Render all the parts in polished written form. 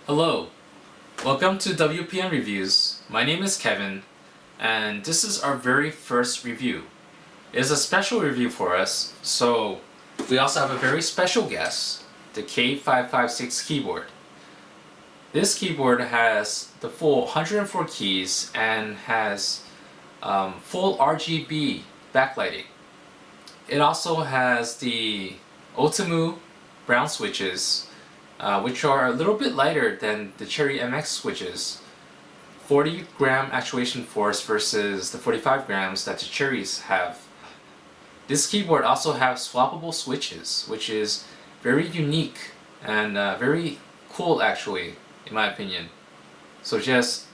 Hello, welcome to WPN Reviews. My name is Kevin, and this is our very first review. It is a special review for us, so we also have a very special guest, the K556 keyboard. This keyboard has the full 104 keys and has full RGB backlighting. It also has the Outemu brown switches, which are a little bit lighter than the Cherry MX switches. 40 gram actuation force versus the 45 grams that the Cherries have. This keyboard also has swappable switches, which is very unique and very cool actually, in my opinion. So just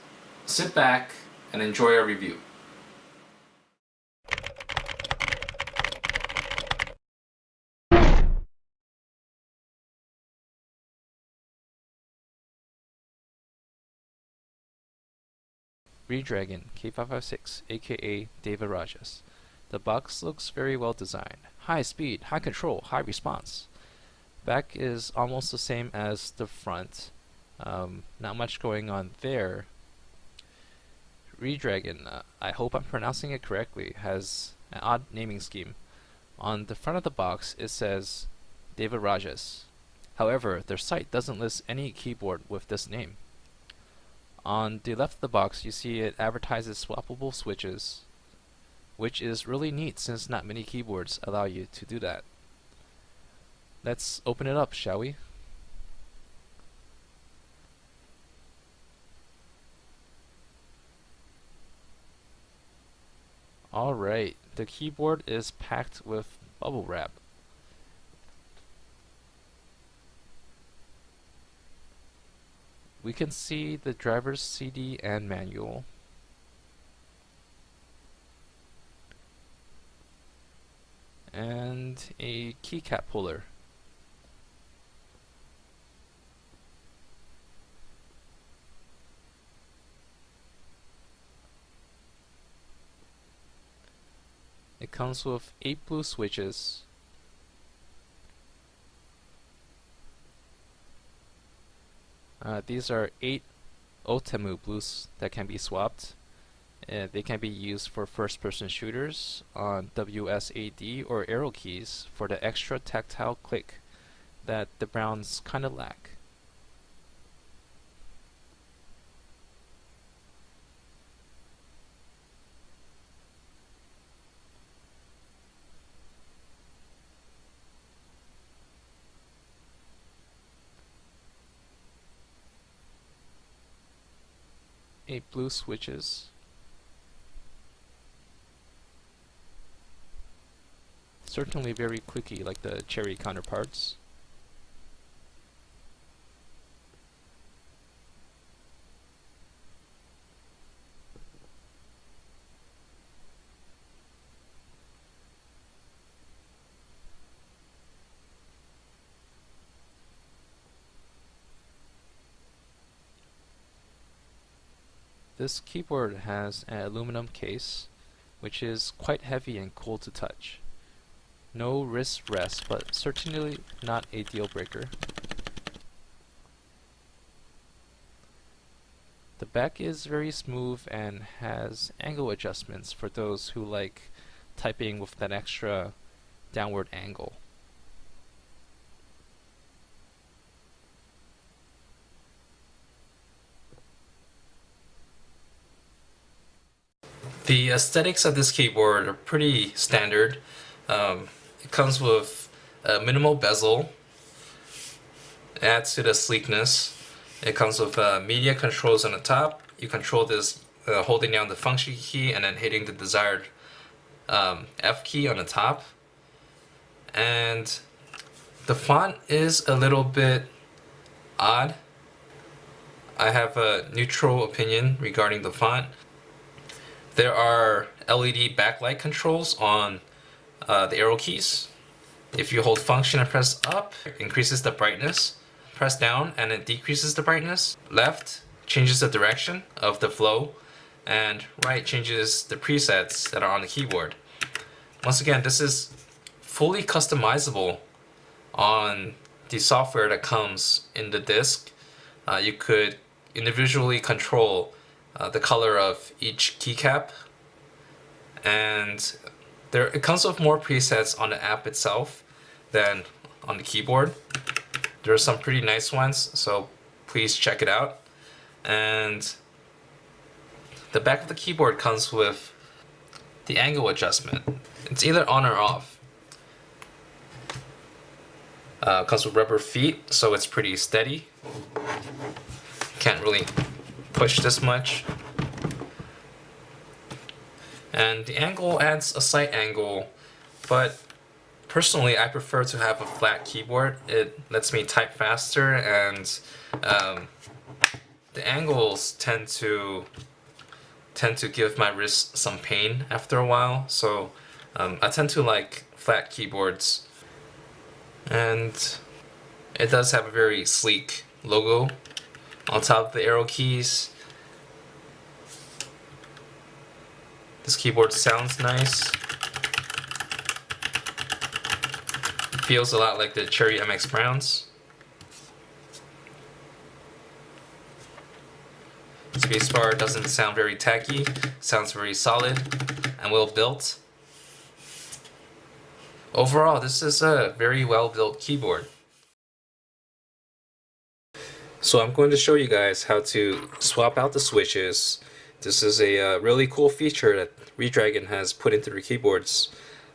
sit back and enjoy our review. Redragon K556 aka Devarajas. The box looks very well designed. High speed, high control, high response. Back is almost the same as the front. Not much going on there. Redragon, I hope I'm pronouncing it correctly, has an odd naming scheme. On the front of the box it says Devarajas. However, their site doesn't list any keyboard with this name. On the left of the box you see it advertises swappable switches, which is really neat since not many keyboards allow you to do that. Let's open it up, shall we? Alright, the keyboard is packed with bubble wrap. We can see the driver's CD and manual. And a keycap puller. It comes with 8 blue switches. These are 8 Outemu blues that can be swapped. They can be used for first-person shooters on WSAD or arrow keys for the extra tactile click that the browns kinda lack. Eight blue switches. Certainly very clicky like the Cherry counterparts. This keyboard has an aluminum case, which is quite heavy and cool to touch. No wrist rest, but certainly not a deal breaker. The back is very smooth and has angle adjustments for those who like typing with that extra downward angle. The aesthetics of this keyboard are pretty standard. It comes with a minimal bezel, adds to the sleekness. It comes with media controls on the top. You control this holding down the function key and then hitting the desired F key on the top. And the font is a little bit odd. I have a neutral opinion regarding the font. There are LED backlight controls on the arrow keys. If you hold function and press up, it increases the brightness. Press down and it decreases the brightness. Left changes the direction of the flow, and right changes the presets that are on the keyboard. Once again, this is fully customizable on the software that comes in the disc. you could individually control the color of each keycap, and it comes with more presets on the app itself than on the keyboard. There are some pretty nice ones, so please check it out. And the back of the keyboard comes with the angle adjustment. It's either on or off. Comes with rubber feet, so it's pretty steady. Can't really push this much. And the angle adds a slight angle, but personally I prefer to have a flat keyboard. It lets me type faster, and the angles tend to give my wrist some pain after a while, so I tend to like flat keyboards. And it does have a very sleek logo on top of the arrow keys. This keyboard sounds nice. It feels a lot like the Cherry MX Browns. Spacebar doesn't sound very tacky, sounds very solid and well built. Overall, this is a very well built keyboard. So I'm going to show you guys how to swap out the switches. This is a really cool feature that Redragon has put into their keyboards.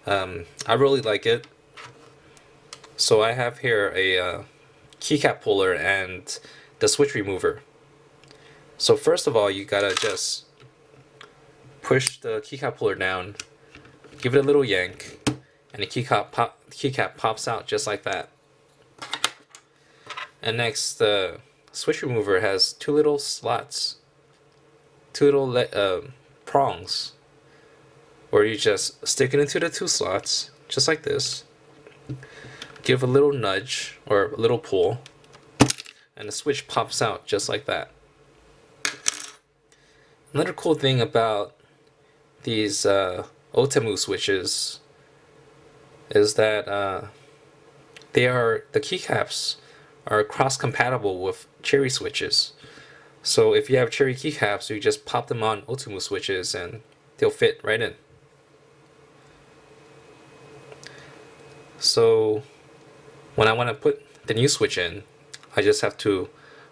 I really like it. So I have here a keycap puller and the switch remover. So first of all, you gotta just push the keycap puller down, give it a little yank, and the keycap pops out just like that. And next, the switch remover has two little slots, two little prongs, where you just stick it into the two slots, just like this. Give a little nudge or a little pull, and the switch pops out just like that. Another cool thing about these Outemu switches is that the keycaps are cross-compatible with Cherry switches. So if you have Cherry keycaps, you just pop them on Outemu switches and they'll fit right in. So when I want to put the new switch in, I just have to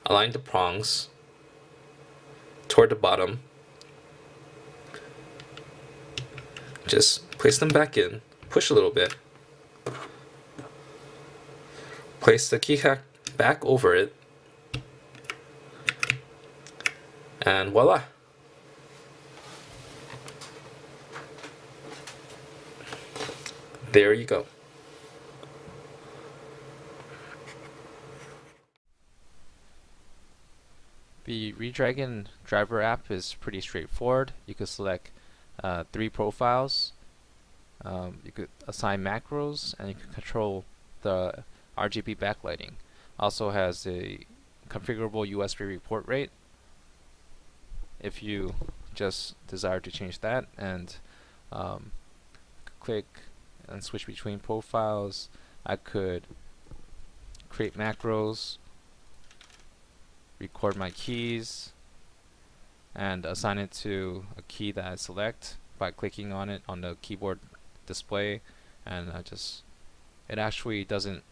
align the prongs toward the bottom. Just place them back in, push a little bit, place the keycap back over it, and voila! There you go. The Redragon driver app is pretty straightforward. You could select 3 profiles. You could assign macros, and you can control the RGB backlighting. Also has a configurable USB report rate if you just desire to change that, and click and switch between profiles. I could create macros, record my keys, and assign it to a key that I select by clicking on it on the keyboard display, and it actually doesn't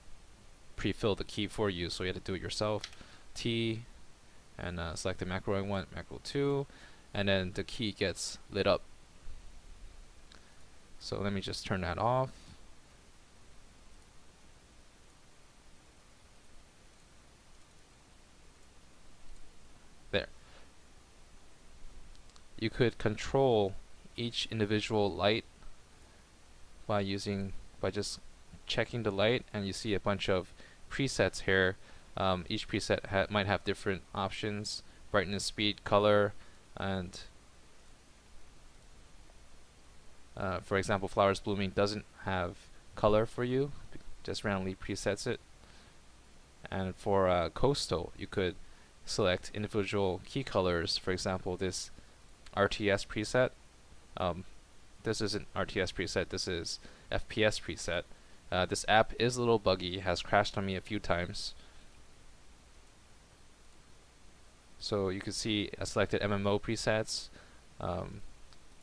pre-fill the key for you, so you have to do it yourself. T, and select the macro I want, macro 2, and then the key gets lit up. So let me just turn that off. There. You could control each individual light by just checking the light, and you see a bunch of presets here. Each preset might have different options: brightness, speed, color, and for example, flowers blooming doesn't have color for you, just randomly presets it. And for coastal, you could select individual key colors. For example, this RTS preset. This isn't RTS preset, this is FPS preset. This app is a little buggy, has crashed on me a few times. So you can see I selected MMO presets.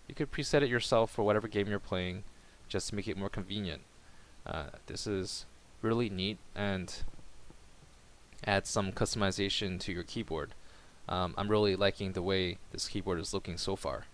You could preset it yourself for whatever game you're playing, just to make it more convenient. This is really neat and adds some customization to your keyboard. I'm really liking the way this keyboard is looking so far.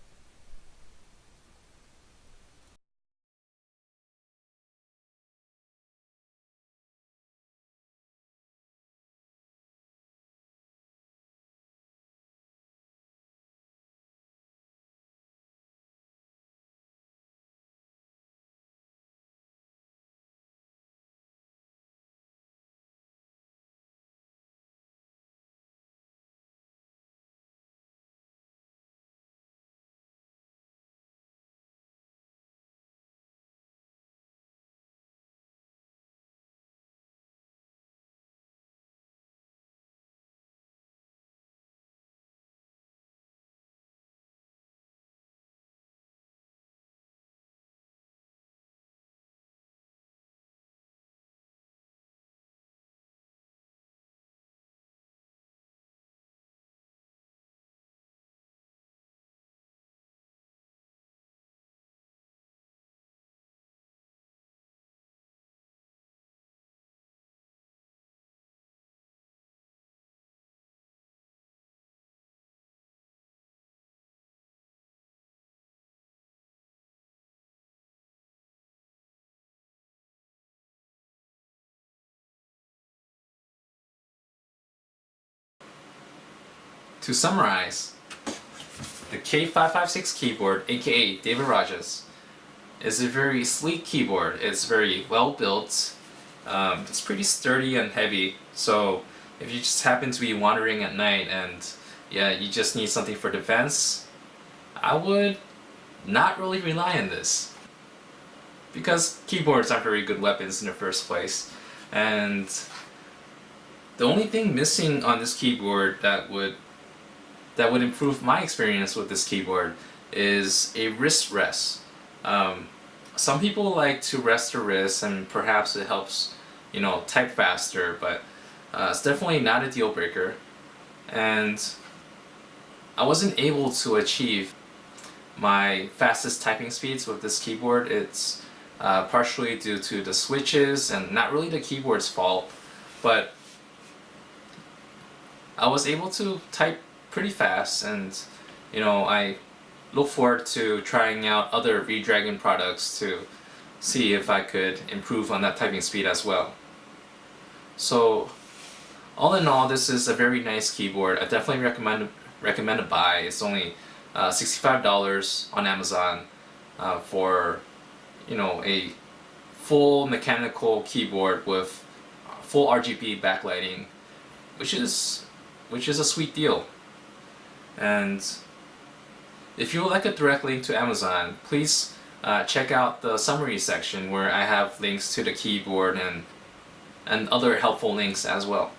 To summarize, the K556 keyboard, aka Devarajas, is a very sleek keyboard. It's very well built. It's pretty sturdy and heavy, so if you just happen to be wandering at night and yeah, you just need something for defense, I would not really rely on this. Because keyboards aren't very good weapons in the first place, and the only thing missing on this keyboard that would improve my experience with this keyboard is a wrist rest. Some people like to rest their wrists, and perhaps it helps, you know, type faster, but it's definitely not a deal breaker. And I wasn't able to achieve my fastest typing speeds with this keyboard. It's partially due to the switches and not really the keyboard's fault, but I was able to type pretty fast, and you know, I look forward to trying out other Redragon products to see if I could improve on that typing speed as well. So all in all, this is a very nice keyboard. I definitely recommend a buy. It's only $65 on Amazon for, you know, a full mechanical keyboard with full RGB backlighting, which is a sweet deal. And if you would like a direct link to Amazon, please check out the summary section where I have links to the keyboard and other helpful links as well.